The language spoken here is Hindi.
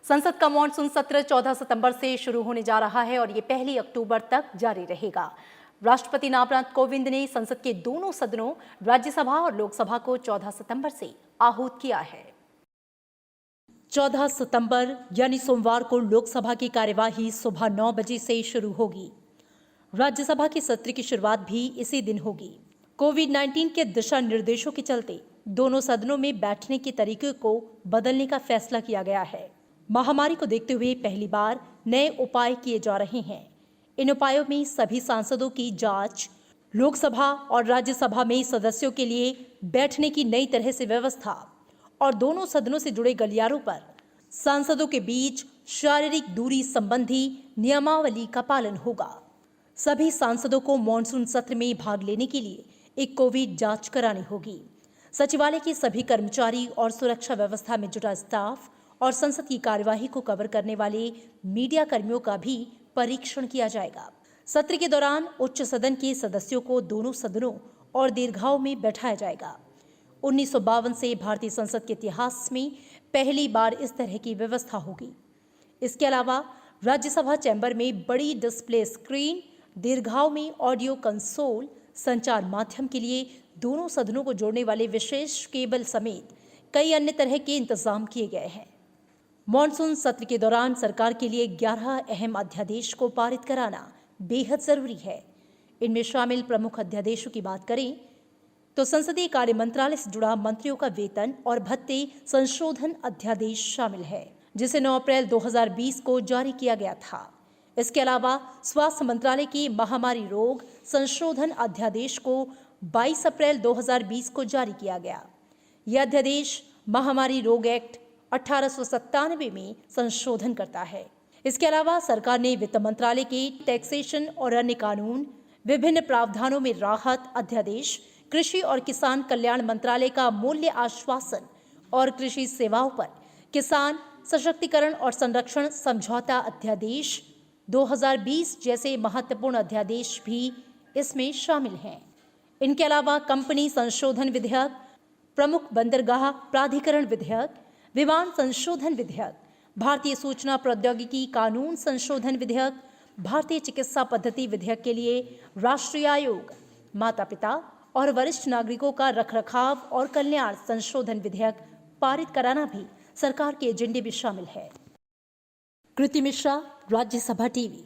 संसद का मॉनसून सत्र 14 सितंबर से शुरू होने जा रहा है और ये 1 अक्टूबर तक जारी रहेगा। राष्ट्रपति रामनाथ कोविंद ने संसद के दोनों सदनों राज्यसभा और लोकसभा को 14 सितंबर से आहूत किया है। 14 सितंबर यानी सोमवार को लोकसभा की कार्यवाही सुबह 9 बजे से शुरू होगी। राज्यसभा के सत्र की शुरुआत भी इसी दिन होगी। कोविड-19 के दिशा निर्देशों के चलते दोनों सदनों में बैठने के तरीके को बदलने का फैसला किया गया है। महामारी को देखते हुए पहली बार नए उपाय किए जा रहे हैं। इन उपायों में सभी सांसदों की जांच, लोकसभा और राज्यसभा में सदस्यों के लिए बैठने की नई तरह से व्यवस्था और दोनों सदनों से जुड़े गलियारों पर सांसदों के बीच शारीरिक दूरी संबंधी नियमावली का पालन होगा। सभी सांसदों को मॉनसून सत्र में भाग लेने के लिए एक कोविड जांच करानी होगी। सचिवालय के सभी कर्मचारी और सुरक्षा व्यवस्था में जुटा स्टाफ और संसद की कार्यवाही को कवर करने वाले मीडिया कर्मियों का भी परीक्षण किया जाएगा। सत्र के दौरान उच्च सदन के सदस्यों को दोनों सदनों और दीर्घाओं में बैठाया जाएगा। 1952 से भारतीय संसद के इतिहास में पहली बार इस तरह की व्यवस्था होगी। इसके अलावा राज्यसभा चैम्बर में बड़ी डिस्प्ले स्क्रीन, दीर्घाओं में ऑडियो कंसोल, संचार माध्यम के लिए दोनों सदनों को जोड़ने वाले विशेष केबल समेत कई अन्य तरह के इंतजाम किए गए हैं। मॉनसून सत्र के दौरान सरकार के लिए 11 अहम अध्यादेश को पारित कराना बेहद जरूरी है। इनमें शामिल प्रमुख अध्यादेशों की बात करें तो संसदीय कार्य मंत्रालय से जुड़ा मंत्रियों का वेतन और भत्ते संशोधन अध्यादेश शामिल है, जिसे 9 अप्रैल 2020 को जारी किया गया था। इसके अलावा स्वास्थ्य मंत्रालय की महामारी रोग संशोधन अध्यादेश को 22 अप्रैल 2020 को जारी किया गया। यह अध्यादेश महामारी रोग एक्ट 1897 में संशोधन करता है। इसके अलावा सरकार ने वित्त मंत्रालय के टैक्सेशन और अन्य कानून, विभिन्न प्रावधानों में राहत अध्यादेश, कृषि और किसान कल्याण मंत्रालय का मूल्य आश्वासन और कृषि सेवाओं पर किसान सशक्तिकरण और संरक्षण समझौता अध्यादेश 2020 जैसे महत्वपूर्ण अध्यादेश भी इसमें शामिल हैं। इनके अलावा कंपनी संशोधन विधेयक, प्रमुख बंदरगाह प्राधिकरण विधेयक, विमान संशोधन विधेयक, भारतीय सूचना प्रौद्योगिकी कानून संशोधन विधेयक, भारतीय चिकित्सा पद्धति विधेयक के लिए राष्ट्रीय आयोग, माता पिता और वरिष्ठ नागरिकों का रखरखाव और कल्याण संशोधन विधेयक पारित कराना भी सरकार के एजेंडे में शामिल है। कृति मिश्रा, राज्यसभा टीवी।